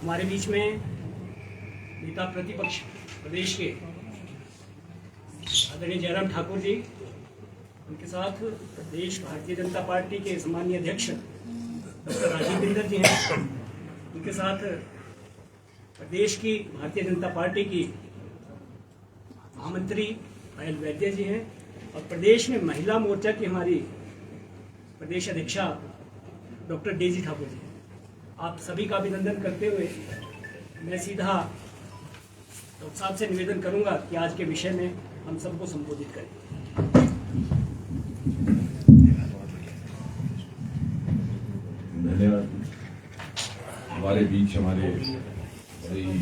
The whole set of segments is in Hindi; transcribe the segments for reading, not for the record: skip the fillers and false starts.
हमारे बीच में नेता प्रतिपक्ष प्रदेश के आदरणीय जयराम ठाकुर जी, उनके साथ प्रदेश भारतीय जनता पार्टी के सम्मानीय अध्यक्ष डॉक्टर राजीव बिंदर जी हैं, उनके साथ प्रदेश की भारतीय जनता पार्टी की महामंत्री पायल वैद्य जी हैं और प्रदेश में महिला मोर्चा की हमारी प्रदेश अध्यक्षा डॉक्टर डेजी ठाकुर जी। आप सभी का अभिनंदन करते हुए मैं सीधा डॉक्टर साहब से निवेदन करूंगा कि आज के विषय में हम सबको संबोधित करें। धन्यवाद। हमारे बीच हमारे बड़े ही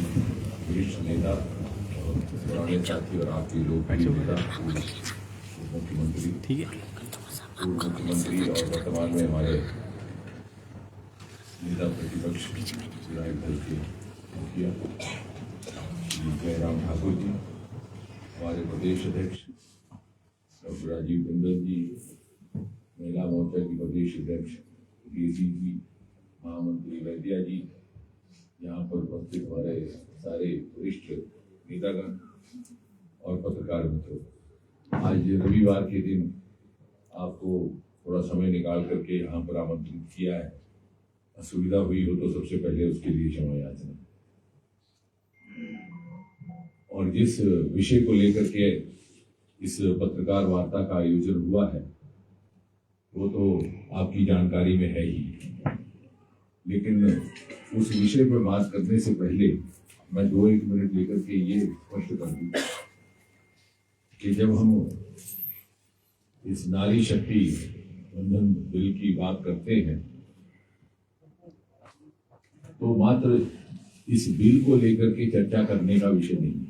वरिष्ठ नेता और पुराने साथी और आपके लोकप्रिय नेता मुख्यमंत्री, पूर्व मुख्यमंत्री और वर्तमान में हमारे नेता प्रतिपक्ष विधायक दल के मुखिया जयराम ठाकुर जी, हमारे प्रदेश अध्यक्ष डॉक्टर राजीव बिंदर जी, महिला मोर्चा की प्रदेश अध्यक्ष डेजी जी, महामंत्री वैद्या जी, यहाँ पर उपस्थित हमारे सारे वरिष्ठ नेतागण और पत्रकार मित्रों, आज रविवार के दिन आपको थोड़ा समय निकाल करके यहाँ पर आमंत्रित किया है। असुविधा हुई हो तो सबसे पहले उसके लिए क्षमा याचना। और जिस विषय को लेकर के इस पत्रकार वार्ता का आयोजन हुआ है वो तो आपकी जानकारी में है ही, लेकिन उस विषय पर बात करने से पहले मैं 2-1 मिनट लेकर के ये स्पष्ट कर दूं कि जब हम इस नारी शक्ति बंधन बिल की बात करते हैं तो मात्र इस बिल को लेकर के चर्चा करने का विषय नहीं है।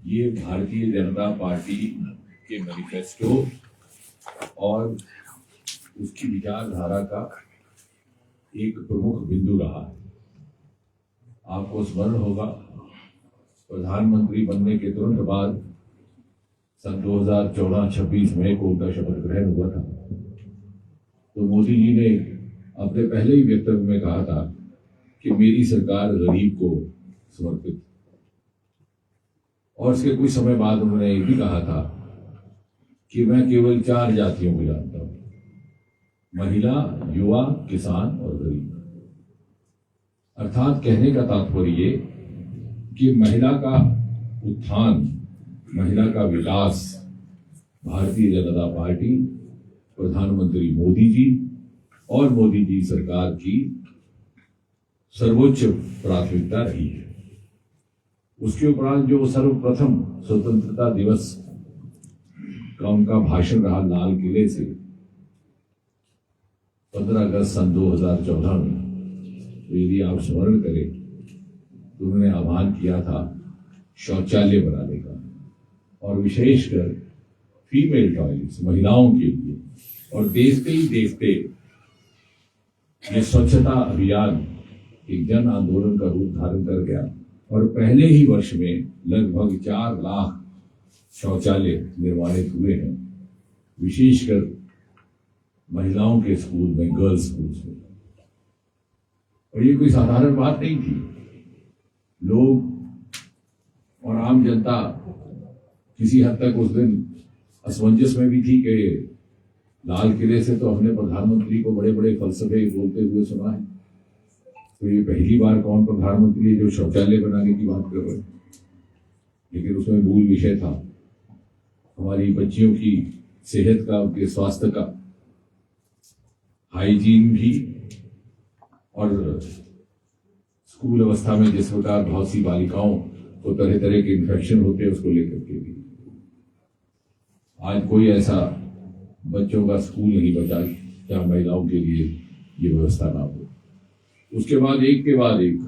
ये भारतीय जनता पार्टी के मैनिफेस्टो और उसकी विचारधारा का एक प्रमुख बिंदु रहा है। आपको स्मरण होगा, प्रधानमंत्री बनने के तुरंत बाद सन 2014-26 मई को उनका शपथ ग्रहण हुआ था, तो मोदी जी ने अपने पहले ही वक्तव्य में कहा था कि मेरी सरकार गरीब को समर्पित। और इसके कुछ समय बाद उन्होंने ये भी कहा था कि मैं केवल 4 जातियों को जानता हूं, महिला, युवा, किसान और गरीब। अर्थात कहने का तात्पर्य ये कि महिला का उत्थान, महिला का विकास भारतीय जनता पार्टी, प्रधानमंत्री मोदी जी और मोदी जी सरकार की सर्वोच्च प्राथमिकता रही है। उसके उपरांत जो सर्वप्रथम स्वतंत्रता दिवस का उनका भाषण रहा लाल किले से 15 अगस्त सन 2014 में, तो यदि आप स्मरण करें तो उन्होंने आह्वान किया था शौचालय बनाने का, और विशेषकर फीमेल टॉयलेट्स, महिलाओं के लिए। और देखते ही देखते ये स्वच्छता अभियान एक जन आंदोलन का रूप धारण कर गया और पहले ही वर्ष में लगभग 4 लाख शौचालय निर्माणित हुए हैं, विशेषकर महिलाओं के स्कूल में, गर्ल्स स्कूल्स में। और ये कोई साधारण बात नहीं थी। लोग और आम जनता किसी हद तक उस दिन असमंजस में भी थी कि लाल किले से तो हमने प्रधानमंत्री को बड़े बड़े फलसफे बोलते हुए सुना है, तो ये पहली बार कौन प्रधानमंत्री है जो शौचालय बनाने की बात कर रहे हैं। लेकिन उसमें मूल विषय था हमारी बच्चियों की सेहत का, उनके स्वास्थ्य का, हाइजीन भी, और स्कूल अवस्था में जिस प्रकार बहुत सी बालिकाओं को तरह तरह के इन्फेक्शन होते हैं उसको लेकर के भी। आज कोई ऐसा बच्चों का स्कूल नहीं बचा जहां महिलाओं के लिए ये व्यवस्था ना हो। उसके बाद एक के बाद एक,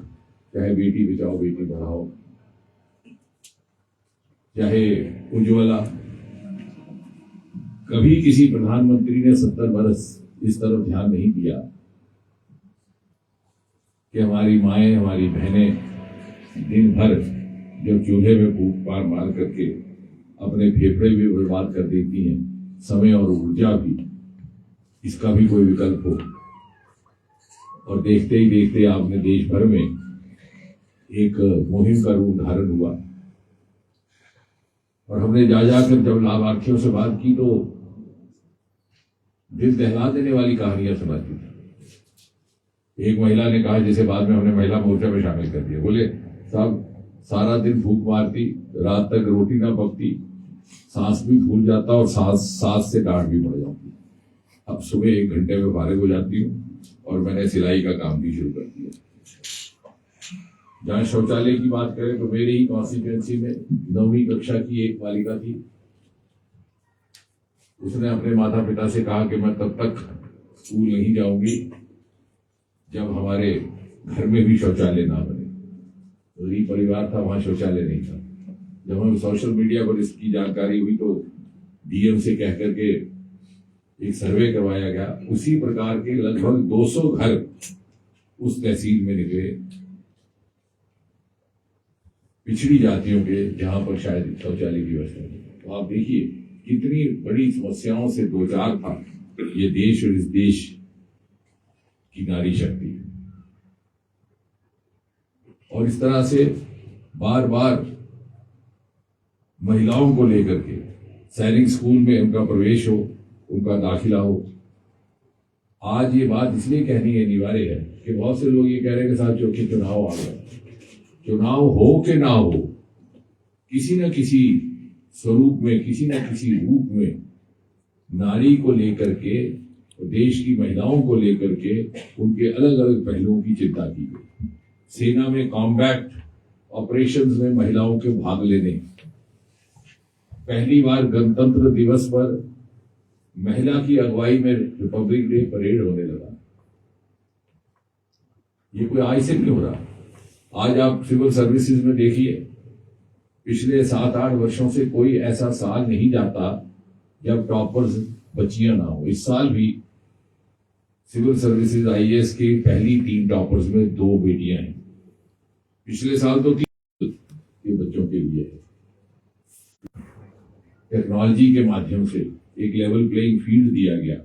चाहे बेटी बचाओ बेटी पढ़ाओ, चाहे उज्ज्वला, कभी किसी प्रधानमंत्री ने 70 बरस इस तरफ ध्यान नहीं दिया कि हमारी माएं, हमारी बहनें दिन भर जब चूल्हे में फूंक मार करके अपने फेफड़े भी बर्बाद कर देती हैं, समय और ऊर्जा भी, इसका भी कोई विकल्प हो। और देखते ही देखते आपने देश भर में एक मुहिम का रूप धारण हुआ। और हमने जा जाकर जब लाभार्थियों से बात की तो दिल दहला देने वाली कहानियां सुनाती थी। एक महिला ने कहा, जिसे बाद में हमने महिला मोर्चा में शामिल कर दिया, बोले साहब सारा दिन भूख मारती, रात तक रोटी ना पकती, सांस भी भूल जाता और सांस से डांट भी पड़ जाती। अब सुबह 1 घंटे में फारिग हो जाती हूँ और मैंने सिलाई का काम भी शुरू कर दिया। जहाँ शौचालय की बात करें तो मेरी ही कॉन्स्टिट्यूएंसी में 9वीं कक्षा की एक बालिका थी। उसने अपने माता पिता से कहा कि मैं तब तक स्कूल नहीं जाऊंगी जब हमारे घर में भी शौचालय ना बने। गरीब परिवार था, वहां शौचालय नहीं था। जब हमें सोशल मीडिया पर इसकी जानकारी हुई तो डीएम से कह करके एक सर्वे करवाया गया। उसी प्रकार के लगभग 200 घर उस तहसील में निकले, पिछड़ी जातियों के, जहां पर शायद शौचालय की व्यवस्था नहीं। तो आप देखिए कितनी बड़ी समस्याओं से दो चार था ये देश और इस देश की नारी शक्ति। और इस तरह से बार बार महिलाओं को लेकर के सैनिक स्कूल में उनका प्रवेश हो, उनका दाखिला हो। आज ये बात इसलिए कहनी अनिवार्य है कि बहुत से लोग ये कह रहे हैं कि साहब चौकी चुनाव आ गया। चुनाव हो कि ना हो, किसी न किसी स्वरूप में, किसी न किसी रूप में नारी को लेकर के, देश की महिलाओं को लेकर के उनके अलग अलग पहलुओं की चिंता की गई। सेना में कॉम्बैट ऑपरेशंस में महिलाओं के भाग लेने, पहली बार गणतंत्र दिवस पर महिला की अगुवाई में रिपब्लिक डे परेड होने लगा। ये कोई आज से नहीं हो रहा। आज आप सिविल सर्विसेज में देखिए, पिछले 7-8 वर्षों से कोई ऐसा साल नहीं जाता जब टॉपर्स बच्चियां ना हो। इस साल भी सिविल सर्विसेज आईएएस की पहली 3 टॉपर्स में 2 बेटियां हैं। पिछले साल तो 3 के बच्चों के लिए है। टेक्नोलॉजी के माध्यम से एक लेवल प्लेइंग फील्ड दिया गया।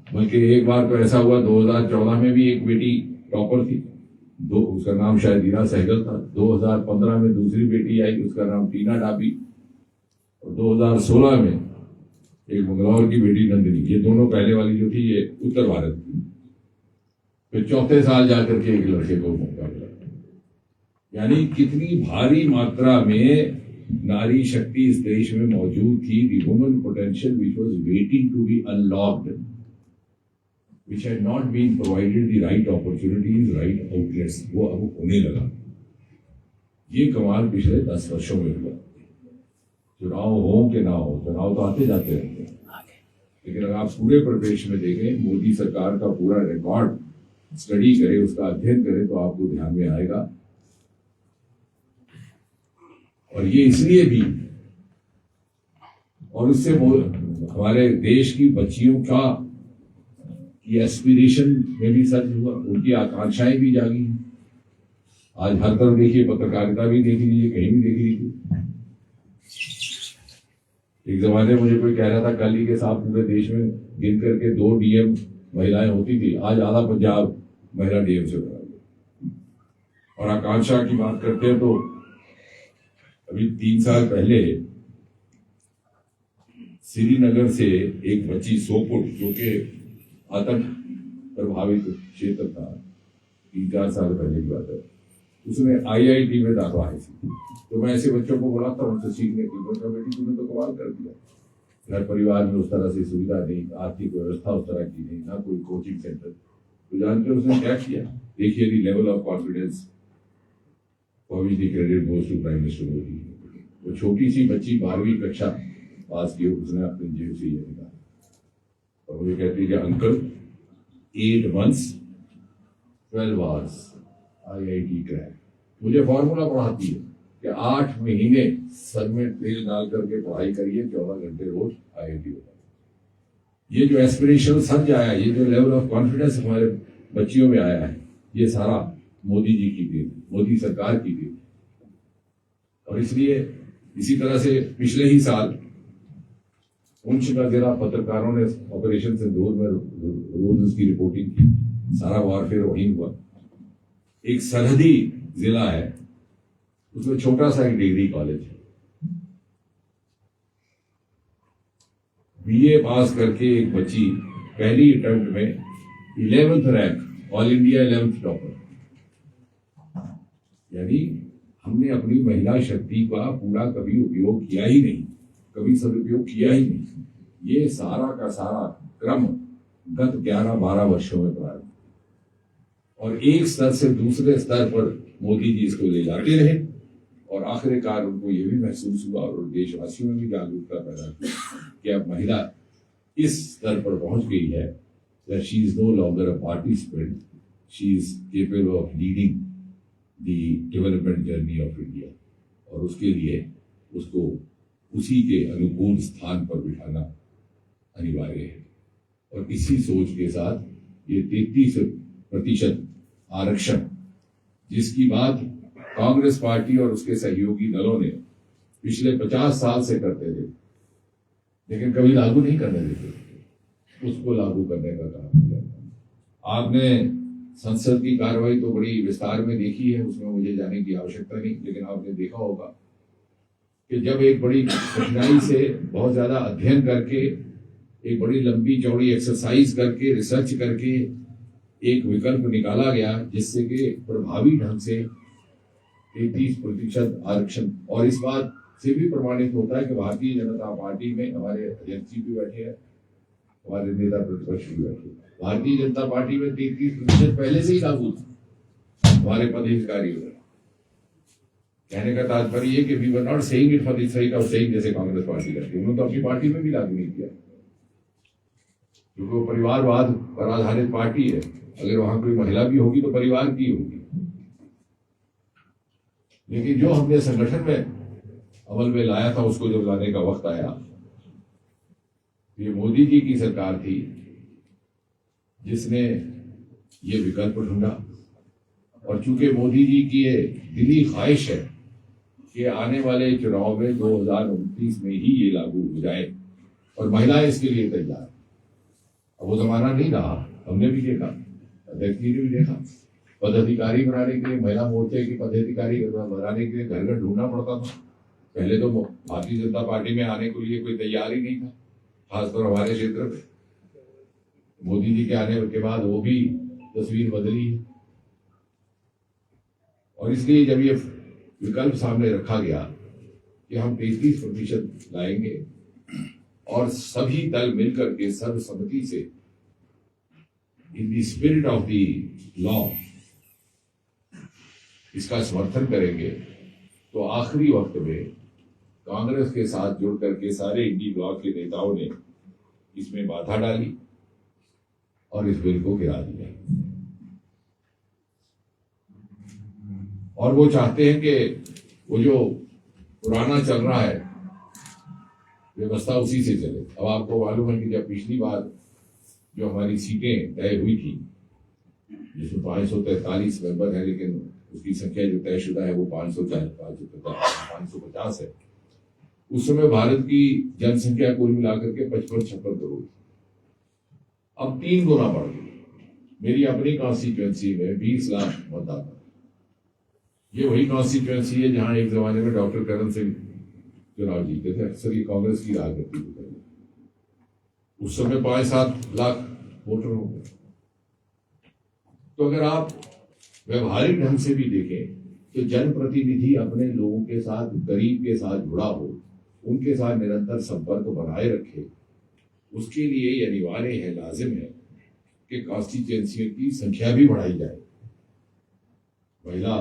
बल्कि एक बार तो ऐसा हुआ, 2014 में भी एक बेटी टॉपर थी, उसका नाम शायद हीरा सहगल था। 2015 में दूसरी बेटी आई, उसका नाम टीना डाबी। और 2016 में एक मंगलौर की बेटी नंदिनी। ये दोनों पहले वाली जो थी ये उत्तर भारत की। फिर चौथे साल जाकर के एक लड़के को मौका मिला। यानी कितनी भारी मात्रा में नारी शक्ति इस देश में मौजूद थी। The woman potential which was waiting to be unlocked, which had not been provided the right opportunities, right outlets, वो अब होने लगा। ये कमाल पिछले 10 वर्षों में हुआ। चुनाव हो कि ना हो, चुनाव तो आते जाते रहते हैं, लेकिन अगर आप पूरे परिवेश में देखें, मोदी सरकार का पूरा रिकॉर्ड स्टडी करें, उसका अध्ययन करें, तो आपको ध्यान में आएगा। और ये इसलिए भी, और उससे हमारे देश की बच्चियों का ये एस्पिरेशन में भी सच हुआ, उनकी आकांक्षाएं भी जागी। आज हर तरफ देखिए, पत्रकारिता भी देख लीजिए, कहीं भी देख लीजिए। एक जमाने में मुझे कोई कह रहा था कल ही के साथ पूरे देश में गिन करके 2 डीएम महिलाएं होती थी, आज आधा पंजाब महिला डीएम से भरा गया। और आकांक्षा की बात करते हैं तो अभी 3 साल पहले श्रीनगर से एक बच्ची सोपुर, जो कि आतंक प्रभावित क्षेत्र था, 3-4 साल पहले की बात है, उसने आईआईटी में दाखिला आई थी। तो मैं ऐसे बच्चों को बुलाता हूँ उनसे सीखने के लिए। बेटी तुमने तो कमाल कर दिया, घर परिवार में उस तरह से सुविधा नहीं, आर्थिक व्यवस्था उस तरह की नहीं, ना कोई कोचिंग सेंटर। तो जानकर उसने क्या किया, देखिए the level of confidence for which the credit goes to prime minister Modi. वो छोटी सी बच्ची 12वीं कक्षा पास की, उसने अपने जेब से ये निकाला और मुझे कहती है कि uncle 8 months 12 hours IIT crack. मुझे फॉर्मूला पढ़ाती है कि 8 महीने सर में तेल डाल करके पढ़ाई करिए, 14 घंटे रोज IIT होगा। ये जो एस्पिरेशनल सर्ज आया, ये जो लेवल ऑफ कॉन्फिडेंस हमारे बच्चियों में आया है, ये सारा मोदी जी की देन, मोदी सरकार की देन। और इसलिए इसी तरह से पिछले ही साल पुंछ का जिला पत्रकारों ने ऑपरेशन सिंदूर में रोज उसकी रिपोर्टिंग की, सारा वारफेयर वहीं हुआ। एक सरहदी जिला है, उसमें छोटा सा एक डिग्री कॉलेज है। बीए पास करके एक बच्ची पहली अटेम्प्ट में 11th rank, all India 11th topper. यानी हमने अपनी महिला शक्ति का पूरा कभी उपयोग किया ही नहीं, कभी सदुपयोग किया ही नहीं। ये सारा का सारा क्रम गत 11-12 वर्षों में प्रारंभ, और एक स्तर से दूसरे स्तर पर मोदी जी इसको ले जाते रहे, और आखिरकार उनको ये भी महसूस हुआ और देशवासियों में भी जागरूकता पैदा की कि अब महिला इस स्तर पर पहुंच गई है that she is no longer a participant, she is capable of leading the development journey of India, और उसके लिए उसको उसी के अनुकूल स्थान पर बिठाना अनिवार्य है। और इसी सोच के साथ ये 33% आरक्षण, जिसकी बात कांग्रेस पार्टी और उसके सहयोगी दलों ने पिछले 50 साल से करते थे, लेकिन कभी लागू नहीं करने देते, उसको लागू करने का काम किया। आपने संसद की कार्रवाई तो बड़ी विस्तार में देखी है, उसमें मुझे जाने की आवश्यकता नहीं, लेकिन आपने देखा होगा कि जब एक बड़ी कठिनाई से बहुत ज्यादा अध्ययन करके, एक बड़ी लंबी चौड़ी एक्सरसाइज करके, रिसर्च करके एक विकल्प निकाला गया, जिससे कि प्रभावी ढंग से 33% आरक्षण, और इस बात से भी प्रमाणित होता है कि भारतीय जनता पार्टी में हमारे अध्यक्ष जी भी बैठे हैं, हमारे नेता प्रतिपक्ष भी बैठे हैं। भारतीय जनता पार्टी में 33% पहले से ही लागू था हमारे पदाधिकारियों में। कहने का तात्पर्य ये कि we were not saying it for the sake of saying, जैसे कांग्रेस पार्टी करती है। उन्होंने तो अपनी पार्टी में भी लागू नहीं किया, क्योंकि वो परिवारवाद पर आधारित पार्टी है। अगर वहां कोई महिला भी होगी तो परिवार की होगी। लेकिन जो हमने संगठन में अमल में लाया था, उसको जब लाने का वक्त आया, ये मोदी जी की सरकार थी जिसने ये विकल्प ढूंढा। और चूंकि मोदी जी की ये दिली ख्वाहिश है कि आने वाले चुनाव में 2029 में ही ये लागू हो जाए, और महिलाएं इसके लिए तैयार। अब वो जमाना नहीं रहा, हमने भी देखा, अध्यक्ष जी ने भी देखा, पदाधिकारी बनाने के लिए, महिला मोर्चे की पदाधिकारी बनाने के लिए घर घर ढूंढना पड़ता था। पहले तो भारतीय जनता पार्टी में आने के लिए कोई तैयार ही नहीं था, खासतौर हमारे क्षेत्र में। मोदी जी के आने के बाद वो भी तस्वीर बदली है, और इसलिए जब ये विकल्प सामने रखा गया कि हम 33% लाएंगे, और सभी दल मिलकर के सर्वसम्मति से in the spirit of the law इसका समर्थन करेंगे, तो आखिरी वक्त में कांग्रेस के साथ जुड़ करके सारे इंडी ब्लॉक के नेताओं ने इसमें बाधा डाली और इस बिल को गिरा दिया। और वो चाहते हैं कि वो जो पुराना चल रहा है व्यवस्था उसी से चले। अब आपको मालूम है कि जब पिछली बार जो हमारी सीटें तय हुई थी, जिसमें 543 मेंबर है, लेकिन उसकी संख्या जो तयशुदा है वो 550 है। उस समय भारत की जनसंख्या कुल मिलाकर के 55-56 करोड़, अब 3 गुना बढ़ गई। मेरी अपनी कॉन्स्टिट्यूएंसी में 20 लाख मतदाता। ये वही कॉन्स्टिट्यूएंसी है जहां एक जमाने में डॉक्टर करण सिंह चुनाव जीते थे। अक्सर ये कांग्रेस की राजनीति को करें, उस समय 5-7 लाख वोटर हो गए। तो अगर आप व्यवहारिक ढंग से भी देखें तो जनप्रतिनिधि अपने लोगों के साथ, गरीब के साथ जुड़ा हो, उनके साथ निरंतर संपर्क बनाए रखे, उसके लिए ये अनिवार्य है, लाजिम है कि कॉन्स्टिट्यूएंसी की संख्या भी बढ़ाई जाए महिला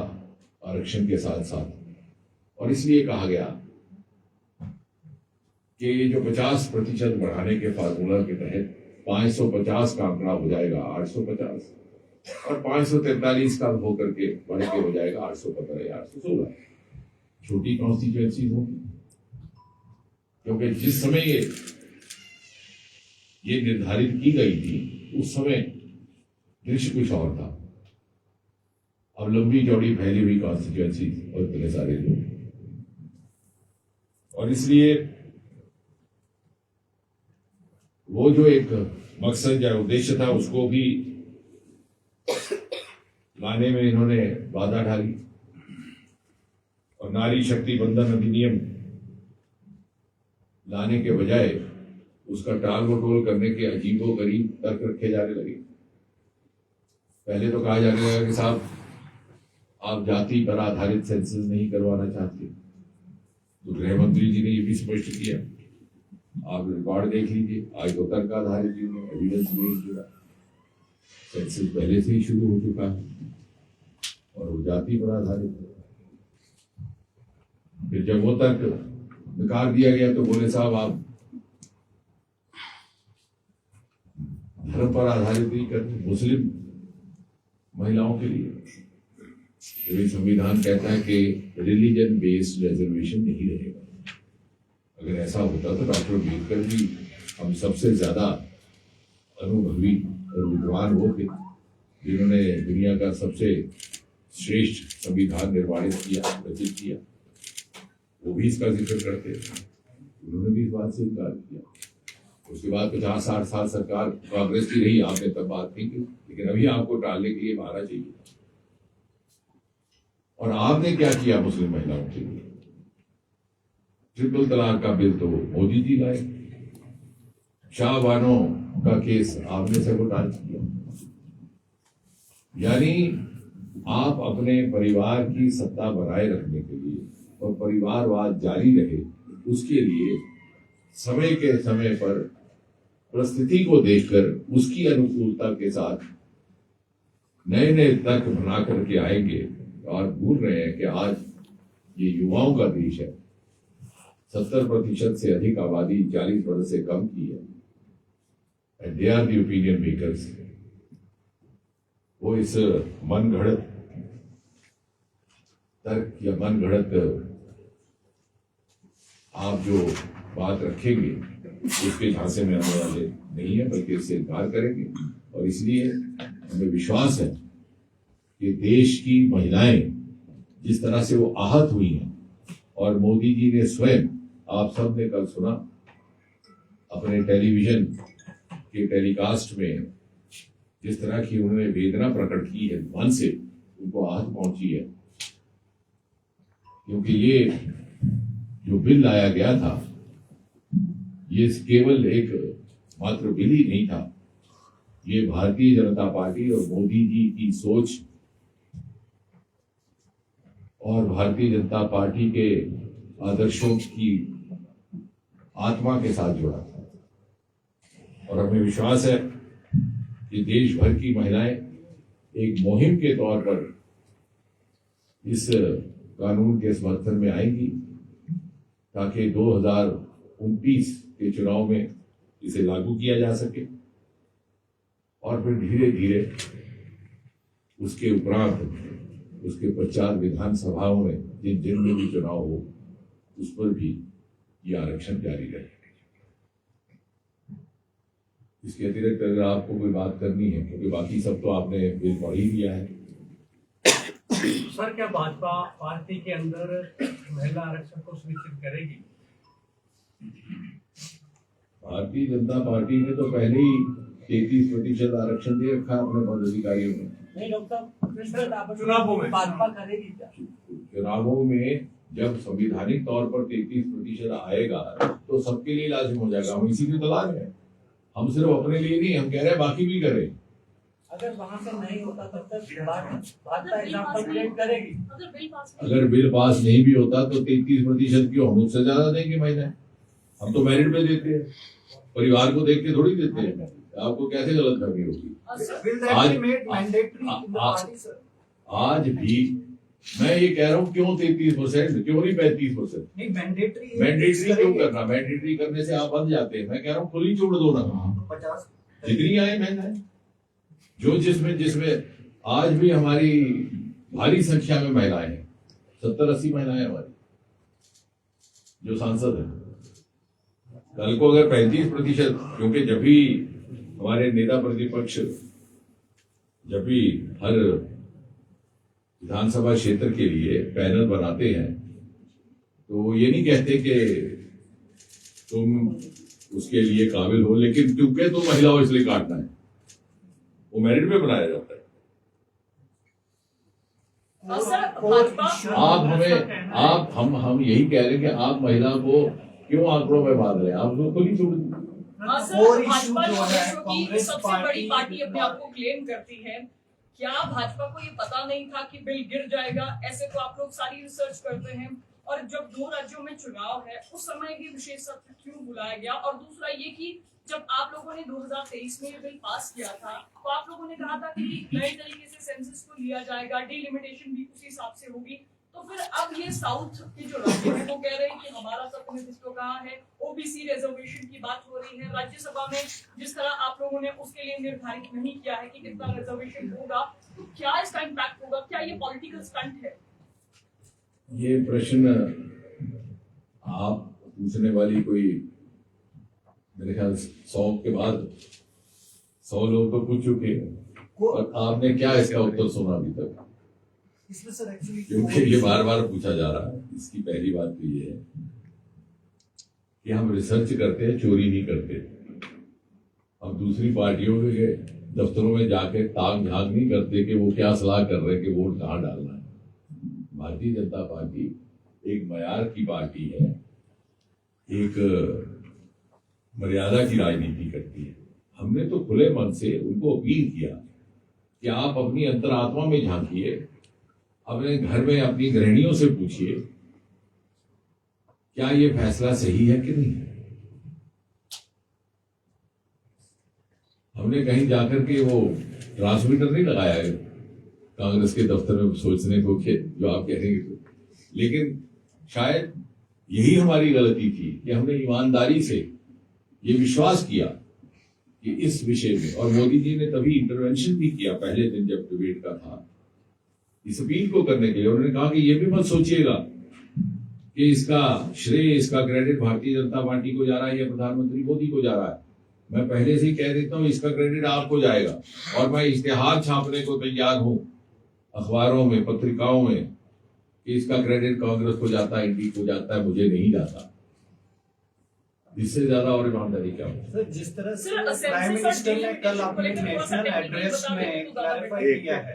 आरक्षण के साथ साथ। और इसलिए कहा गया कि ये जो 50% बढ़ाने के फार्मूला के तहत 550 का आंकड़ा हो जाएगा 850, और 543 का होकर के बढ़ के हो जाएगा 815 या 816। छोटी कॉन्स्टिट्यूएंसी होगी, क्योंकि जिस समय ये निर्धारित की गई थी उस समय दृश्य कुछ और था। अब लंबी चौड़ी फैली हुई कॉन्स्टिट्यूएंसी और इतने सारे लोग, और इसलिए वो जो एक मकसद या उद्देश्य था उसको भी लाने में इन्होंने बाधा डाली और नारी शक्ति बंधन अधिनियम लाने के बजाय उसका टाल मटोल करने के अजीबो गरीब तर्क रखे जाने लगे। पहले तो कहा जाने लगा कि साहब आप जाति पर आधारित सेंसस नहीं करवाना चाहते, तो गृह मंत्री जी ने ये भी स्पष्ट किया। आप रिकॉर्ड देख लीजिए, आज तो तर्क आधारित एविडेंस बेस्ड जुड़ा, सेंसस पहले से ही शुरू हो चुका है और वो जाति पर आधारित। फिर जब वो तर्क नकार दिया गया तो बोले साहब आप धर्म पर आधारित नहीं करते, मुस्लिम महिलाओं के लिए तो संविधान कहता है कि रिलीजन बेस्ड रिजर्वेशन नहीं रहेगा। अगर ऐसा होता तो डॉक्टर अम्बेडकर भी हम सबसे ज्यादा अनुभवी और विद्वान वो थे जिन्होंने दुनिया का सबसे श्रेष्ठ संविधान निर्माणित किया, रचित किया, वो भी इसका जिक्र करते थे। उन्होंने भी इस बात से इनकार किया। उसके बाद 50-60 साल सरकार कांग्रेस की रही, आपने तब बात नहीं की, लेकिन अभी आपको टालने के लिए बहाना चाहिए। और आपने क्या किया मुस्लिम महिलाओं के लिए? ट्रिपल तलाक का बिल तो मोदी जी लाए, शाहबानों का केस आपने सबोटाज किया। यानी आप अपने परिवार की सत्ता बनाए रखने के लिए और परिवारवाद जारी रहे उसके लिए समय के समय पर परिस्थिति को देखकर उसकी अनुकूलता के साथ नए नए तर्क बना करके आएंगे और भूल रहे हैं कि आज ये युवाओं का देश है। 70% से अधिक आबादी 40 वर्ष से कम की है and they are the opinion makers. वो इस मनगढ़ंत तर्क या मनगढ़ंत आप जो बात रखेंगे उसके झांसे में आने वाले नहीं है, बल्कि इससे इनकार करेंगे। और इसलिए हमें विश्वास है कि देश की महिलाएं जिस तरह से वो आहत हुई हैं और मोदी जी ने स्वयं, आप सब ने कल सुना अपने टेलीविजन के टेलीकास्ट में जिस तरह की उन्होंने वेदना प्रकट की है, मन से उनको आहत पहुंची है। क्योंकि ये जो बिल लाया गया था ये केवल एक मात्र बिल ही नहीं था, ये भारतीय जनता पार्टी और मोदी जी की सोच और भारतीय जनता पार्टी के आदर्शों की आत्मा के साथ जुड़ा था। और हमें विश्वास है कि देश भर की महिलाएं एक मुहिम के तौर पर इस कानून के समर्थन में आएंगी ताकि 2029 के चुनाव में इसे लागू किया जा सके और फिर धीरे धीरे उसके उपरांत उसके पश्चात विधानसभाओं में जिन जिन में भी चुनाव हो उस पर भी ये आरक्षण जारी रहे। इसके अतिरिक्त अगर आपको कोई बात करनी है, क्योंकि बाकी सब तो आपने बिल पढ़ ही दिया है। सर, क्या भाजपा पार्टी के अंदर महिला आरक्षण को सुनिश्चित करेगी? भारतीय जनता पार्टी ने तो पहले ही 33% आरक्षण दे रखा अपने पदाधिकारियों में। नहीं डॉक्टर, चुनावों में भाजपा करेगी क्या? चुनावों में जब संवैधानिक तौर पर 33% आएगा तो सबके लिए लाजिम हो जाएगा। हम इसी की तलाश में, हम सिर्फ अपने लिए नहीं, हम कह रहे हैं बाकी भी करें। अगर वहां से नहीं होता तब तक भाजपा एग्जाम्पल क्रिएट करेगी। अगर बिल पास नहीं भी होता तो 33% क्यों, हम उससे ज्यादा देंगे महिलाएं। हम तो मेरिट पे देते हैं, परिवार को देख के थोड़ी देते हैं। आपको कैसे गलत करनी होगी? आज भी मैं ये कह रहा हूँ क्यों 33%, क्यों नहीं 35%? मैंडेटरी क्यों करना? मैंडेटरी करने से आप बंद जाते हैं। मैं कह रहा हूँ खुली छोड़ दो ना, 50 जितनी आए महिलाएं, जो जिसमें आज भी हमारी भारी संख्या में महिलाएं हैं, 70-80 महिलाएं हमारी जो सांसद हैं। कल को अगर 35%, क्योंकि जब भी हमारे नेता प्रतिपक्ष जब भी हर विधानसभा क्षेत्र के लिए पैनल बनाते हैं तो ये नहीं कहते कि तुम उसके लिए काबिल हो, लेकिन क्योंकि तो महिला हो इसलिए काटना है, वो मेरिट में बनाया जाता है। आप हमें हम यही कह रहे हैं कि आप महिला को क्यों आंकड़ों में बांध रहे हैं, आप लोग को नहीं छोड़ दीजिए। भाजपा की सबसे बड़ी पार्टी अपने आप को क्लेम करती है, क्या भाजपा को ये पता नहीं था कि बिल गिर जाएगा? ऐसे तो आप लोग सारी रिसर्च करते हैं, और जब 2 राज्यों में चुनाव है उस समय ही विशेष सत्र क्यों बुलाया गया? और दूसरा ये कि जब आप लोगों ने 2023 में ये बिल पास किया था तो आप लोगों ने कहा था कि नए तरीके से सेंसस को लिया जाएगा, डिलिमिटेशन भी उसी हिसाब से होगी, तो फिर अब ये साउथ के जो राज्य है वो कह रहे हैं कि हमारा प्रतिनिधित्व कहाँ है, ओबीसी रिजर्वेशन की बात हो रही है, राज्यसभा में जिस तरह आप लोगों ने उसके लिए निर्धारित नहीं किया है कि कितना रिजर्वेशन होगा, तो क्या इसका इम्पैक्ट होगा? क्या ये पॉलिटिकल स्टंट है? ये प्रश्न आप पूछने वाली कोई मेरे ख्याल 100 के बाद 100 लोग तो पूछ चुके हैं, और आपने क्या इसका उत्तर सुना अभी तक? इसमें सर एक्चुअली क्योंकि ये बार बार पूछा जा रहा है। इसकी पहली बात तो ये है कि हम रिसर्च करते हैं, चोरी नहीं करते। हम दूसरी पार्टियों के दफ्तरों में जाके ताक झांक नहीं करते कि वो क्या सलाह कर रहे हैं कि वोट कहाँ डालना है। भारतीय जनता पार्टी एक मयार की पार्टी है, एक मर्यादा की राजनीति करती है। हमने तो खुले मन से उनको अपील किया कि आप अपनी अंतरात्मा में झांकिए, अपने घर में अपनी गृहिणियों से पूछिए क्या ये फैसला सही है कि नहीं। हमने कहीं जाकर के वो ट्रांसमीटर नहीं लगाया है कांग्रेस के दफ्तर में सोचने को कि जो आप कह रहे हैं, लेकिन शायद यही हमारी गलती थी कि हमने ईमानदारी से ये विश्वास किया कि इस विषय में, और मोदी जी ने तभी इंटरवेंशन भी किया पहले दिन जब डिबेट का था, इस अपील को करने के लिए। उन्होंने कहा कि ये भी मत सोचिएगा कि इसका श्रेय, इसका क्रेडिट भारतीय जनता पार्टी को जा रहा है या प्रधानमंत्री मोदी को जा रहा है। मैं पहले से ही कह देता हूं इसका क्रेडिट आपको जाएगा, और मैं इश्तेहार छापने को तैयार हूं अखबारों में, पत्रिकाओं में कि इसका क्रेडिट कांग्रेस को जाता है, एनडीए को जाता है, मुझे नहीं जाता। इससे ज्यादा और ईमानदारी क्या हो? सर जिस तरह से प्राइम मिनिस्टर ने कल अपने नेशनल एड्रेस में क्लैरिफाई किया है,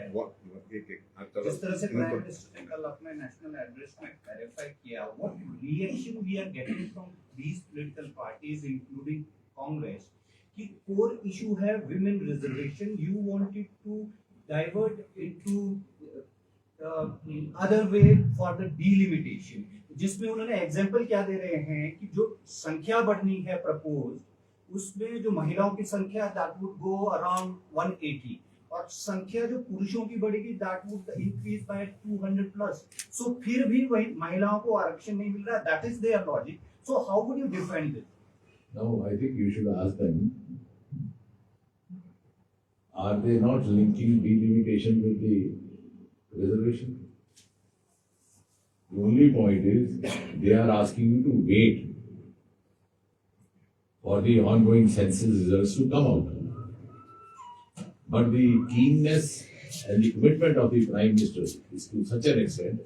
जिस तरह से प्राइम मिनिस्टर ने कल अपने नेशनल एड्रेस में क्लैरिफाई किया, what reaction we are getting from these political parties including Congress कि कोर इशू है women reservation, you wanted to divert into other way for the delimitation, जिसमें उन्होंने एग्जांपल क्या दे रहे हैं कि जो संख्या बढ़नी है प्रपोज, उसमें जो महिलाओं की संख्या दैट वुड गो अराउंड 180, और संख्या जो पुरुषों की बढ़ेगी that would increase by 200 plus. So फिर भी वही महिलाओं को आरक्षण नहीं मिल रहा, that is their logic. So how would you defend this? No, I think you should ask them, are they not linking delimitation with the reservation? The only point is they are asking you to wait for the ongoing census results to come out. But the keenness and the commitment of the Prime Minister is to such an extent,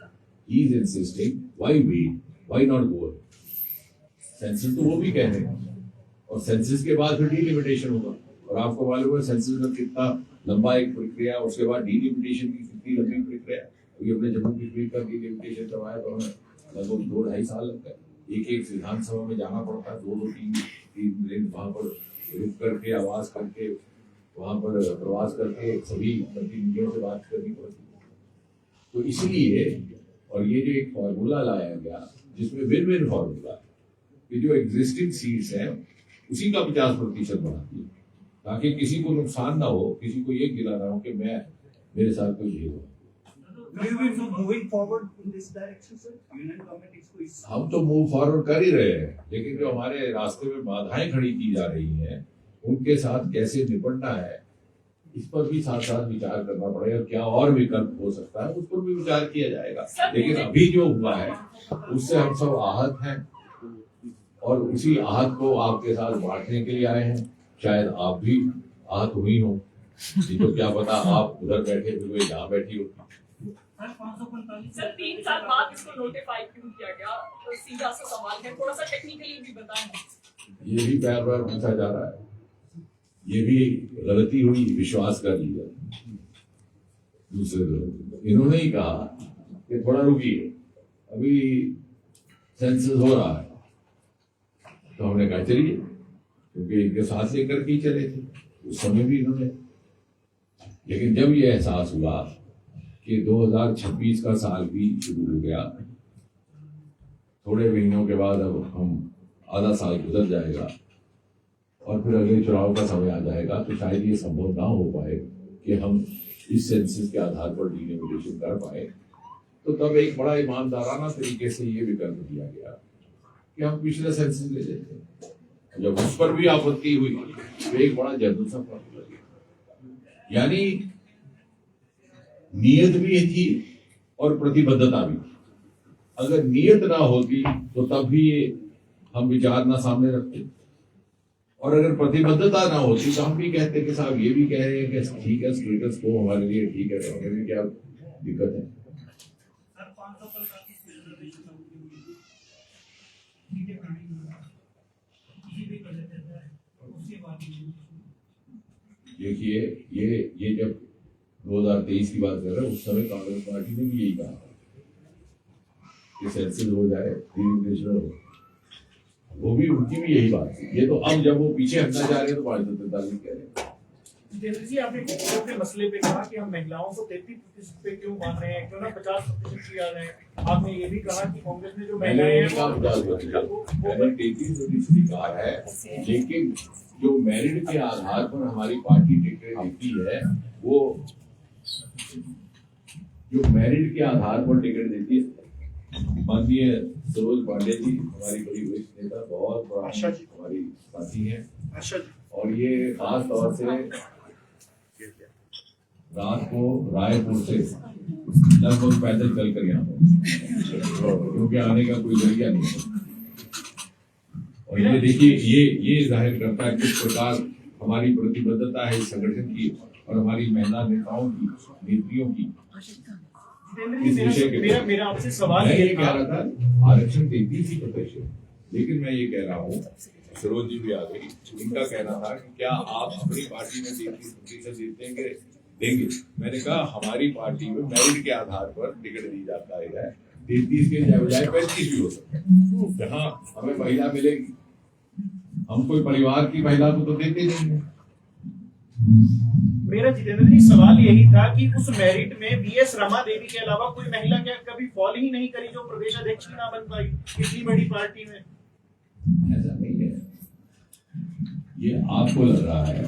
he is insisting, why wait? Why not go? Census तो वो भी कह रहे हैं, और सेंसस के बाद फिर डिलिमिटेशन होगा, और आपको मालूम है सेंसस में कितना लंबा एक प्रक्रिया, उसके बाद डिलिमिटेशन की कितनी लंबी प्रक्रिया। अभी अपने जम्मू कश्मीर का डिलिमिटेशन करवाया तो हमें लगभग 2-2.5 साल लगता है। एक विधानसभा में जाना पड़ता है, 2-3 दिन वहाँ पर रुक करके, आवाज करके, वहाँ पर प्रवास करके सभी प्रतिनिधियों से बात करनी पड़ती है। तो इसलिए, और ये जो एक फॉर्मूला लाया गया जिसमें विन विन फॉर्मूला कि जो एग्जिस्टिंग सीट्स हैं उसी का 50% बढ़ाती है, ताकि किसी को नुकसान ना हो, किसी को ये गिला ना हो कि मैं मेरे साथ कोई भेद हो। हम तो मूव फॉरवर्ड कर ही रहे हैं, लेकिन जो हमारे रास्ते में बाधाएं खड़ी की जा रही हैं उनके साथ कैसे निपटना है, इस पर भी साथ साथ विचार करना पड़ेगा। क्या और विकल्प हो सकता है उस पर भी विचार किया जाएगा। लेकिन अभी जो हुआ है उससे हम सब आहत हैं, और उसी आहत को आपके साथ बांटने के लिए आए हैं। शायद आप भी आहत हुई हो, तो क्या पता आप उधर बैठे हुए यहाँ बैठी हो। सर 3 साल बाद इसको नोटिफाई क्यों किया गया? तो सीधा सा सवाल है, थोड़ा सा टेक्निकली भी बताएं। ये भी बार बार पूछा जा रहा है, ये भी गलती हुई, विश्वास कर लिया दूसरे लोग। इन्होंने ही कहा कि थोड़ा रुकिए, अभी सेंसस हो रहा है, तो हमने कहा चलिए, क्योंकि इनके साथ लेकर के ही चले थे उस समय भी इन्होंने। लेकिन जब ये एहसास हुआ कि 2026 का साल भी शुरू हो गया, थोड़े महीनों के बाद अब हम आधा साल गुजर जाएगा और फिर अगले चुनाव का समय आ जाएगा, तो शायद ये संभव ना हो पाए कि हम इस सेंसस के आधार पर डिनोमिनेशन कर पाए। तो तब एक बड़ा ईमानदाराना तरीके से ये विकल्प दिया गया कि हम पिछले सेंसस ले लेते हैं। जब उस पर भी आपत्ति हुई तो एक बड़ा जर्नल सा प्रॉब्लम लगे, यानी नियत भी थी और प्रतिबद्धता भी थी। अगर नियत ना होती तो तब भी ये हम विचार ना सामने रखते, और अगर प्रतिबद्धता ना होती तो हम भी कहते कि साहब ये भी कह रहे हैं कि ठीक है, स्टेटस को हमारे लिए ठीक है, तो हमें भी क्या दिक्कत है। देखिए, ये जब 2023 की बात कर रहे हैं, उस समय कांग्रेस पार्टी ने भी यही कहा कि सेंसस हो जाए, डिनोमिनेशन हो, वो भी उनकी भी यही बात थी। ये तो अब जब वो पीछे हटना जा रहे हैं तो 543 कह रहे हैं। जितेंद्र जी, आपने के मसले पे कहा कि हम महिलाओं को 33% पे क्यों मान रहे हैं, क्यों ना 50% किया जाए। आपने ये भी कहा कि कांग्रेस में जो महिलाएं हैं मैंने 33% कहा है, लेकिन जो मेरिट के आधार पर हमारी पार्टी टिकट देती है, वो जो मेरिट के आधार पर टिकट देती है, माननीय सरोज पांडे जी हमारी बड़ी वरिष्ठ नेता, बहुत बड़ा हमारी साथी हैं, और ये खास तौर से रात को रायपुर से लगभग पैदल चल कर यहाँ क्योंकि आने का कोई जरिया नहीं है। और ये देखिए, ये जाहिर करता है किस प्रकार हमारी प्रतिबद्धता है इस संगठन की और हमारी महिला नेताओं की, नेत्रियों की। मेरा आपसे सवाल ये कह रहा था आरक्षण 33%, लेकिन मैं ये कह रहा हूँ, सरोज जी भी आ गई, इनका कहना था कि क्या आप अपनी पार्टी में 33% देंगे। मैंने कहा हमारी पार्टी में मेरिट के आधार पर टिकट दी जाता है, 33 के बजाय 35 भी हो सकता है, जहाँ हमें महिला मिलेगी। हम कोई परिवार की महिला को तो देते नहीं है। मेरा जितेंद्र जी सवाल यही था कि उस मेरिट में बीएस रमा देवी के अलावा कोई महिला क्या कभी फॉल ही नहीं करी जो प्रदेश अध्यक्ष ना बन पाई इतनी बड़ी पार्टी में। ऐसा नहीं है, ये आपको लग रहा है।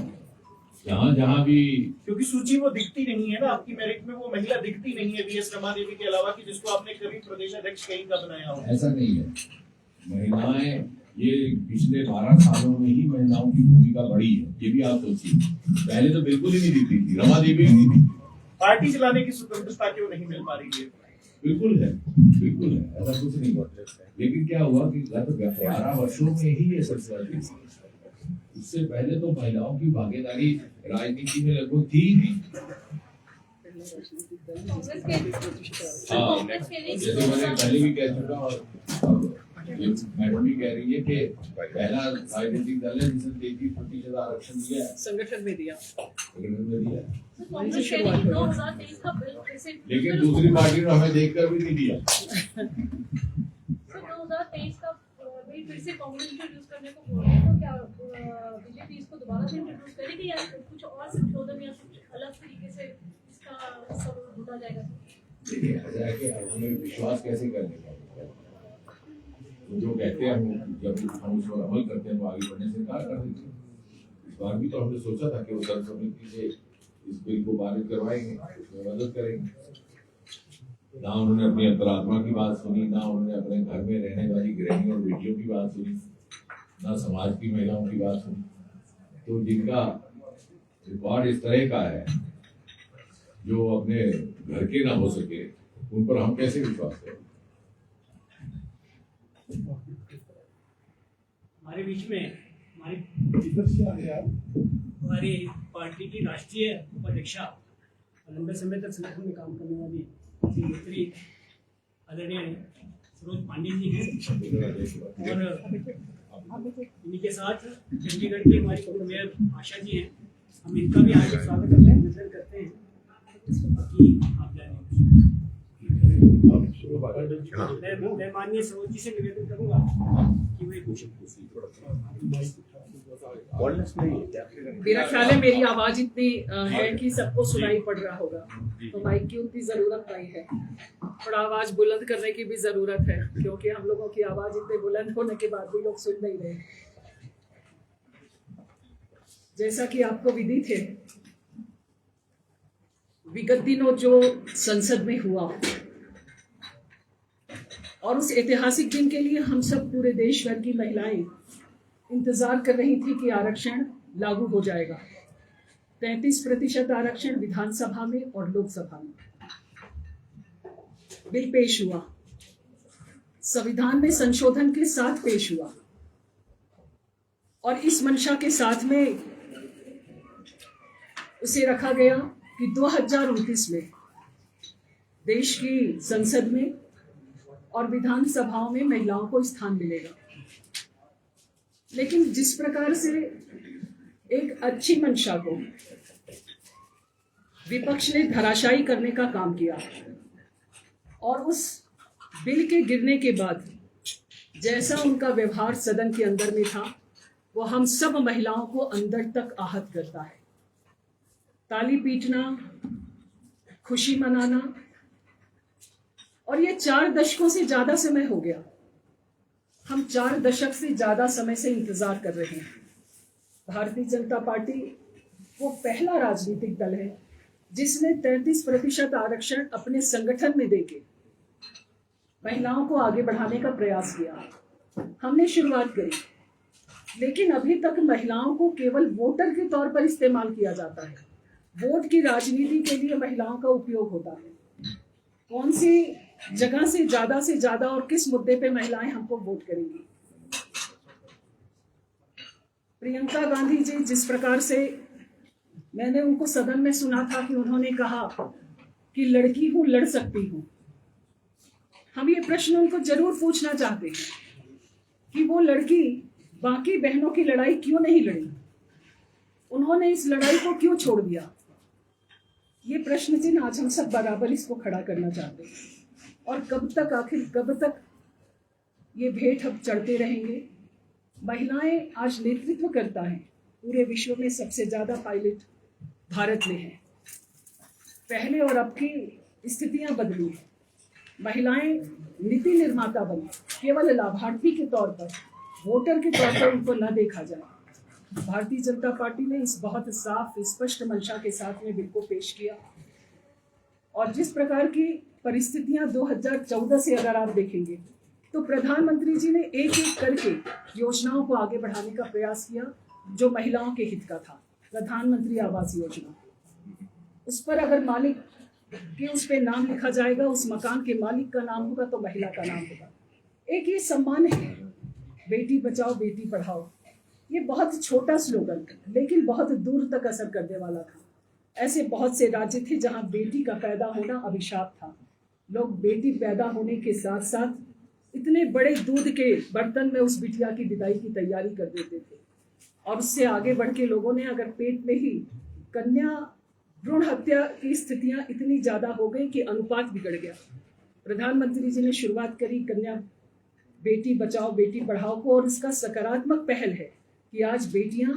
जहाँ जहाँ भी, क्योंकि सूची वो दिखती नहीं है ना, आपकी मेरिट में वो महिला दिखती नहीं है बीएस रमा देवी के अलावा कि जिसको आपने कभी प्रदेश अध्यक्ष कहीं का बनाया हो। ऐसा नहीं है। महिलाएं, ये पिछले 12 सालों में ही महिलाओं की भूमिका बढ़ी है, ये भी आप सोचिए। पहले तो बिल्कुल ही नहीं दिखती थी, रमा देवी भी नहीं थी। पार्टी चलाने की स्वतंत्रता क्यों नहीं मिल पा रही है? बिल्कुल है, बिल्कुल है, ऐसा कुछ नहीं हुआ। लेकिन क्या हुआ कि गत 12 वर्षों में ही ये सिलसिला थी। इससे पहले तो महिलाओं की भागीदारी राजनीति में लगभग थी ही नहीं। हाँ, जैसे मैंने पहले भी कह चुका, और मैडम भी कह रही है कि पहला राजनीतिक दल है जिसने 33% आरक्षण दिया है, संगठन में दिया। लेकिन दूसरी पार्टी ने हमें देखकर भी नहीं दिया। 2023 का फिर से कांग्रेस इंट्रोड्यूस करने को बोल रहे हैं, तो क्या बीजेपी इसको दोबारा से इंट्रोड्यूस करेगी या कुछ और संशोधन या कुछ अलग तरीके से इसका सब ढूंढा जाएगा? देखिए, ऐसा है कि हमें विश्वास कैसे करने का, जो कहते हैं जब हम उस पर अमल करते हैं तो आगे बढ़ने से इनकार कर देते हैं। इस बार भी तो हमने सोचा था कि वो सर्वसम्मति से इस बिल को पारित करवाएंगे, उसमें मदद करेंगे। ना उन्होंने अपनी अंतरात्मा की बात सुनी, ना उन्होंने अपने घर में रहने वाली गृहिणी और बेटियों की बात सुनी, ना समाज की महिलाओं की बात सुनी। तो जिनका रिकॉर्ड इस तरह का है, जो अपने घर के ना हो सके, उन पर हम कैसे विश्वास करें? हमारे बीच में हमारी पार्टी की राष्ट्रीय उपाध्यक्षा और लंबे समय तक संगठन में काम करने वाली नेत्री आदरणीय सरोज पांडे जी हैं, और इन्हीं के साथ चंडीगढ़ की हमारी मेयर आशा जी हैं, हम इनका भी हार्दिक स्वागत करते हैं, अभिनंदन करते हैं कि आप जाने। मैं माननीय सरोज जी से निवेदन करूंगा कि वे कुछ मेरा ख्याल है मेरी आवाज इतनी है कि सबको सुनाई पड़ रहा होगा, तो माइक की उतनी जरूरत नहीं है। थोड़ा आवाज बुलंद करने की भी जरूरत है, क्योंकि हम लोगों की आवाज इतने बुलंद होने के बाद भी लोग सुन नहीं रहे। जैसा कि आपको विदित है, विगत दिनों जो संसद में हुआ और उस ऐतिहासिक दिन के लिए हम सब पूरे देश भर की महिलाएं इंतजार कर रही थी कि आरक्षण लागू हो जाएगा। 33% आरक्षण विधानसभा में और लोकसभा में। बिल पेश हुआ, संविधान में संशोधन के साथ पेश हुआ और इस मंशा के साथ में उसे रखा गया कि 2029 में देश की संसद में और विधानसभाओं में महिलाओं को स्थान मिलेगा। लेकिन जिस प्रकार से एक अच्छी मंशा को विपक्ष ने धराशायी करने का काम किया और उस बिल के गिरने के बाद जैसा उनका व्यवहार सदन के अंदर में था, वो हम सब महिलाओं को अंदर तक आहत करता है। ताली पीटना, खुशी मनाना, और ये 4 दशकों से ज्यादा समय हो गया। हम 4 दशक से ज्यादा समय से इंतजार कर रहे हैं। भारतीय जनता पार्टी वो पहला राजनीतिक दल है जिसने 33% आरक्षण अपने संगठन में देके महिलाओं को आगे बढ़ाने का प्रयास किया। हमने शुरुआत करी, लेकिन अभी तक महिलाओं को केवल वोटर के तौर पर इस्तेमाल किया जाता है। वोट की राजनीति के लिए महिलाओं का उपयोग होता है। कौन सी जगह से ज्यादा और किस मुद्दे पे महिलाएं हमको वोट करेंगी। प्रियंका गांधी जी, जिस प्रकार से मैंने उनको सदन में सुना था कि उन्होंने कहा कि लड़की हूं, लड़ सकती हूं, हम ये प्रश्न उनको जरूर पूछना चाहते हैं कि वो लड़की बाकी बहनों की लड़ाई क्यों नहीं लड़ी, उन्होंने इस लड़ाई को क्यों छोड़ दिया। ये प्रश्न चिन्ह आज हम सब बराबर इसको खड़ा करना चाहते हैं। और कब तक, आखिर कब तक ये भेंट अब चढ़ते रहेंगे। महिलाएं आज नेतृत्व करता है। पूरे विश्व में सबसे ज्यादा पायलट भारत में है। पहले और अब की स्थितियां बदली है। महिलाएं नीति निर्माता बनी, केवल लाभार्थी के तौर पर, वोटर के तौर पर उनको न देखा जाए। भारतीय जनता पार्टी ने इस बहुत साफ स्पष्ट मंशा के साथ में बिल को पेश किया और जिस प्रकार की परिस्थितियां 2014 से अगर आप देखेंगे तो प्रधानमंत्री जी ने एक एक करके योजनाओं को आगे बढ़ाने का प्रयास किया जो महिलाओं के हित का था। प्रधानमंत्री आवास योजना, उस पर अगर मालिक के उस पे नाम लिखा जाएगा, उस मकान के मालिक का नाम होगा तो महिला का नाम होगा। एक ये सम्मान है, बेटी बचाओ बेटी पढ़ाओ। ये बहुत छोटा स्लोगन लेकिन बहुत दूर तक असर करने वाला था। ऐसे बहुत से राज्य थे जहां बेटी का पैदा होना अभिशाप था। लोग बेटी पैदा होने के साथ साथ इतने बड़े दूध के बर्तन में उस बिटिया की विदाई की तैयारी कर देते थे। और उससे आगे बढ़ के लोगों ने अगर पेट में ही कन्या भ्रूण हत्या की स्थितियां इतनी ज्यादा हो गई कि अनुपात बिगड़ गया। प्रधानमंत्री जी ने शुरुआत करी कन्या बेटी बचाओ बेटी पढ़ाओ को और इसका सकारात्मक पहल है कि आज बेटियां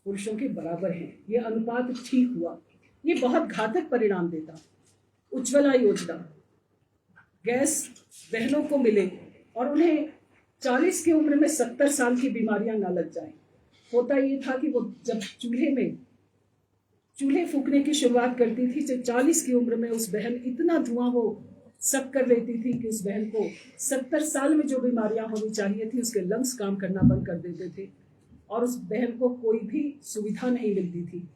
पुरुषों के बराबर हैं। ये अनुपात ठीक हुआ। ये बहुत घातक परिणाम देता। उज्ज्वला योजना, गैस बहनों को मिले और उन्हें 40 की उम्र में 70 साल की बीमारियां ना लग जाएं। होता ये था कि वो जब चूल्हे फूकने की शुरुआत करती थी, जब 40 की उम्र में उस बहन इतना धुआं वो सक कर लेती थी कि उस बहन को 70 साल में जो बीमारियां होनी चाहिए थी उसके लंग्स काम करना बंद कर देते थे और उस बहन को कोई भी सुविधा नहीं मिलती थी।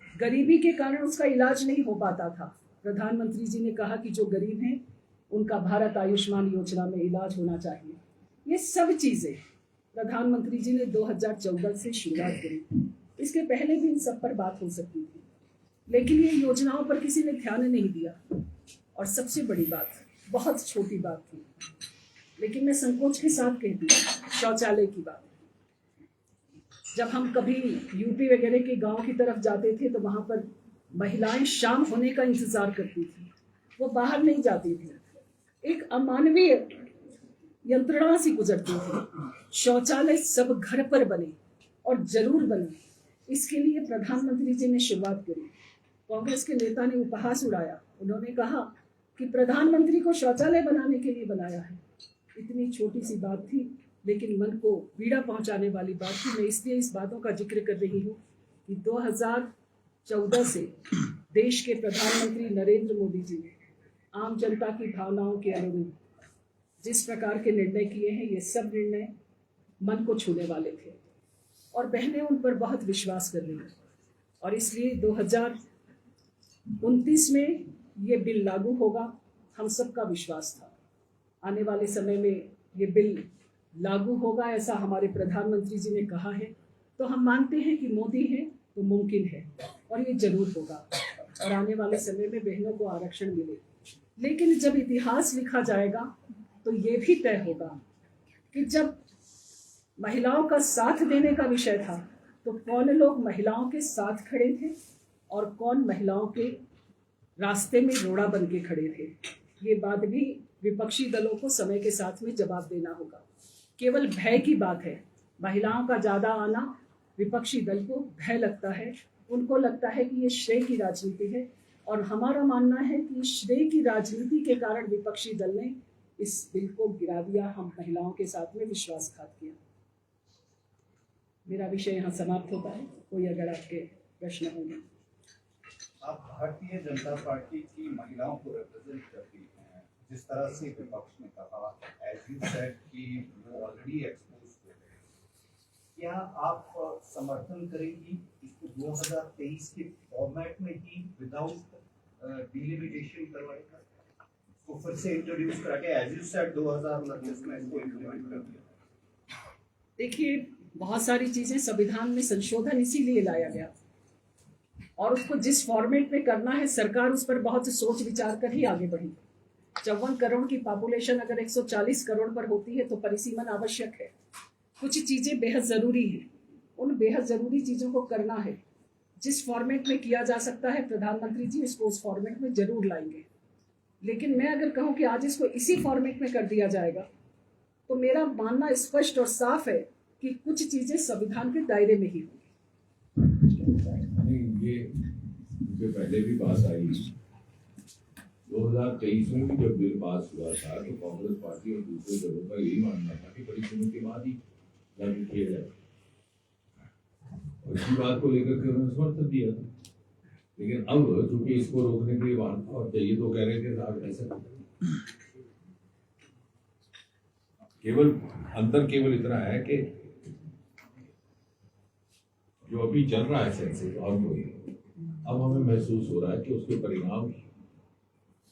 गरीबी के कारण उसका इलाज नहीं हो पाता था। प्रधानमंत्री जी ने कहा कि जो गरीब हैं उनका भारत आयुष्मान योजना में इलाज होना चाहिए। ये सब चीजें प्रधानमंत्री जी ने 2014 से शुरुआत करी। इसके पहले भी इन सब पर बात हो सकती थी, लेकिन ये योजनाओं पर किसी ने ध्यान नहीं दिया। और सबसे बड़ी बात, बहुत छोटी बात थी लेकिन मैं संकोच के साथ कहती हूँ, शौचालय की बात। जब हम कभी यूपी वगैरह के गांव की तरफ जाते थे तो वहाँ पर महिलाएं शाम होने का इंतजार करती थी, वो बाहर नहीं जाती थी, एक अमानवीय यंत्रणा से गुजरती थी। शौचालय सब घर पर बने और जरूर बने, इसके लिए प्रधानमंत्री जी ने शुरुआत करी। कांग्रेस के नेता ने उपहास उड़ाया, उन्होंने कहा कि प्रधानमंत्री को शौचालय बनाने के लिए बनाया है। इतनी छोटी सी बात थी लेकिन मन को पीड़ा पहुंचाने वाली बात थी। मैं इसलिए इस बातों का जिक्र कर रही हूँ कि 2014 से देश के प्रधानमंत्री नरेंद्र मोदी जी ने आम जनता की भावनाओं के अनुरूप जिस प्रकार के निर्णय किए हैं, ये सब निर्णय मन को छूने वाले थे और बहनें उन पर बहुत विश्वास कर रही हैं और इसलिए 2029 में ये बिल लागू होगा, हम सबका विश्वास था। आने वाले समय में ये बिल लागू होगा, ऐसा हमारे प्रधानमंत्री जी ने कहा है, तो हम मानते हैं कि मोदी है तो मुमकिन है और ये जरूर होगा और आने वाले समय में बहनों को आरक्षण मिले। लेकिन जब इतिहास लिखा जाएगा तो ये भी तय होगा कि जब महिलाओं का साथ देने का विषय था तो कौन लोग महिलाओं के साथ खड़े थे और कौन महिलाओं के रास्ते में रोड़ा बन के खड़े थे। ये बात भी विपक्षी दलों को समय के साथ में जवाब देना होगा। केवल भय की बात है, महिलाओं का ज़्यादा आना विपक्षी दल को भय लगता है, उनको लगता है कि ये श्रेय की राजनीति है और हमारा मानना है कि श्रेय की राजनीति के कारण विपक्षी दल ने इस बिल को गिरा दिया, हम महिलाओं के साथ में विश्वासघात किया। मेरा विषय यहाँ समाप्त होता है, कोई अगर आपके प्रश्न होंगे। आप भारतीय जनता पार्टी की महिलाओं को रिप्रेजेंट करती हैं, जिस तरह से विपक्ष ने कहा, एज यू सेड कि वो ऑलरेडी एक्सपोज हो गए, क्या आप समर्थन करेंगी इसको 2023 के फॉर्मेट में ही विदाउट डिलिमिटेशन करवाएगा, तो फिर से इंट्रोड्यूस करा के एज यू सेड 2029 में इसको इम्प्लीमेंट कर दिया? देखिए, बहुत सारी चीजें संविधान में संशोधन इसीलिए लाया गया और उसको जिस फॉर्मेट में करना है सरकार उस पर बहुत सोच विचार कर ही आगे बढ़ी। 54 करोड़ की पॉपुलेशन अगर 140 करोड़ पर होती है तो परिसीमन आवश्यक है। कुछ चीजें बेहद जरूरी हैं, उन बेहद जरूरी चीजों को करना है। जिस फॉर्मेट में किया जा सकता है प्रधानमंत्री जी इसको उस फॉर्मेट में जरूर लाएंगे, लेकिन मैं अगर कहूँ कि आज इसको इसी फॉर्मेट में कर दिया जाएगा तो मेरा मानना स्पष्ट और साफ है कि कुछ चीजें संविधान के दायरे में ही होंगी। ये इससे पहले भी बात आई, 2023 में भी जब बिल पास हुआ था तो कांग्रेस पार्टी और दूसरे दलों का यही मानना था कि परिसीमन के बाद ही लागू किया जाए और इसी बात को लेकर के उन्होंने समर्थन दिया था। लेकिन अब चूंकि इसको रोकने के लिए बात और चाहिए तो कह रहे थे साहब ऐसा केवल अंतर केवल इतना है कि जो अभी चल रहा है सेंसस और कोई, अब हमें महसूस हो रहा है कि उसके परिणाम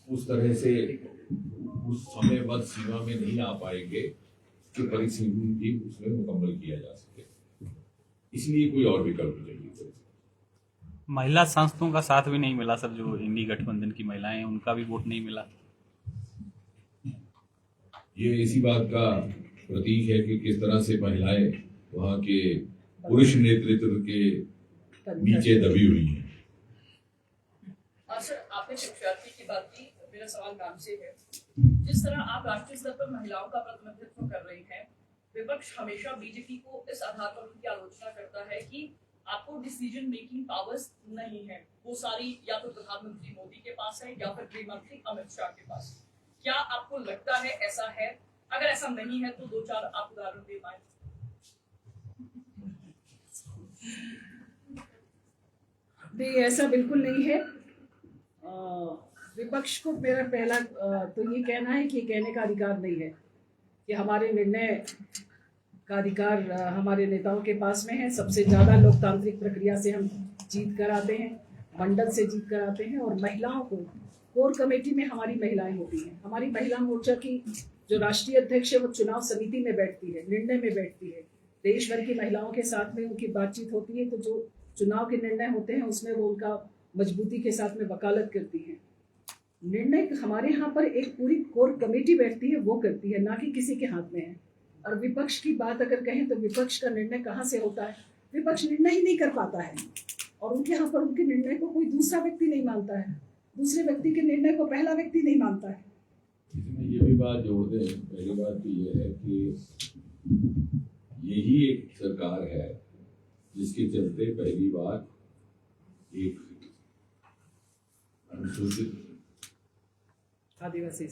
उस तरह से उस समयबद्ध सीमा में नहीं आ पाएंगे कि परिसीमन भी उसमें मुकम्मल किया जा सके, इसलिए कोई और विकल्प चाहिए। महिला संस्थाओं का साथ भी नहीं मिला सर, जो इंडी गठबंधन की महिलाएं हैं उनका भी वोट नहीं मिला। ये इसी बात का प्रतीक है कि किस तरह से महिलाएं वहाँ के पुरुष नेतृत्व के नीचे दबी हुई हैं। सर, आपने शिक्षार्थी की बात की, मेरा सवाल काम से है। जिस तरह आप राष्ट्रीय स्तर पर महिलाओं का प्रतिनिधित्व कर रही हैं, विपक्ष हमेशा बीजेपी को इस आधार पर उनकी आलोचना करता है कि आपको डिसीजन मेकिंग पावर्स नहीं है, वो सारी या तो प्रधानमंत्री मोदी के पास है या फिर गृह मंत्री अमित शाह के पास। क्या आपको लगता है ऐसा है? अगर ऐसा नहीं है तो 2-4 आप उदाहरण दे पाए। नहीं, ऐसा बिल्कुल नहीं है। विपक्ष को मेरा पहला तो ये कहना है कि ये कहने का अधिकार नहीं है कि हमारे निर्णय का अधिकार हमारे नेताओं के पास में है। सबसे ज़्यादा लोकतांत्रिक प्रक्रिया से हम जीत कर आते हैं, मंडल से जीत कर आते हैं और महिलाओं को कोर कमेटी में हमारी महिलाएं होती हैं। हमारी महिला मोर्चा की जो राष्ट्रीय अध्यक्ष है वो चुनाव समिति में बैठती है, निर्णय में बैठती है। देश भर की महिलाओं के साथ में उनकी बातचीत होती है, तो जो चुनाव के निर्णय होते हैं उसमें वो उनका मजबूती के साथ में वकालत करती हैं। निर्णय हमारे यहाँ पर एक पूरी कोर कमेटी बैठती है, वो करती है, ना कि किसी के हाथ में है। और विपक्ष की बात अगर कहें तो विपक्ष का निर्णय कहाँ से होता है? विपक्ष निर्णय ही नहीं कर पाता है और उनके यहाँ पर उनके निर्णय को कोई दूसरा व्यक्ति नहीं मानता है, दूसरे व्यक्ति के निर्णय को पहला व्यक्ति नहीं मानता है। इसमें ये भी बात जोड़ दें, पहली बात तो ये है कि यही एक सरकार है जिसके चलते पहली बार एक अनुसूचित आदिवासी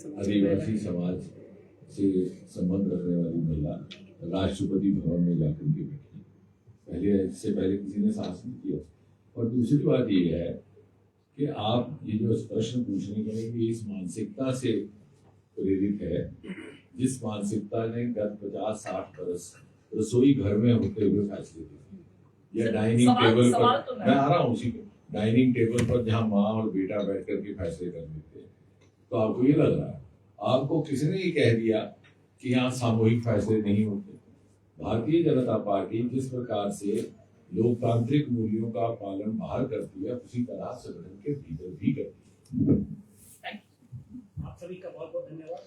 समाज से संबंध रखने वाली महिला राष्ट्रपति भवन में जाकर के बैठी। इससे पहले किसी ने साहस नहीं किया। और दूसरी बात ये है कि आप ये जो प्रश्न पूछने के लिए इस मानसिकता से प्रेरित है जिस मानसिकता ने गत 50-60 वर्ष रसोई घर में होते हुए फैसले किए या डाइनिंग टेबल पर, मैं आ रहा हूँ उसी पे, डाइनिंग टेबल पर जहाँ माँ और बेटा बैठ करके फैसले कर लेते हैं। तो आपको ये लग रहा है, आपको किसी ने ये कह दिया कि यहाँ सामूहिक फैसले नहीं होते। भारतीय जनता पार्टी जिस प्रकार से लोकतांत्रिक मूल्यों का पालन बाहर करती है उसी तरह संगठन के भीतर भी करती है। आप सभी का बहुत बहुत धन्यवाद।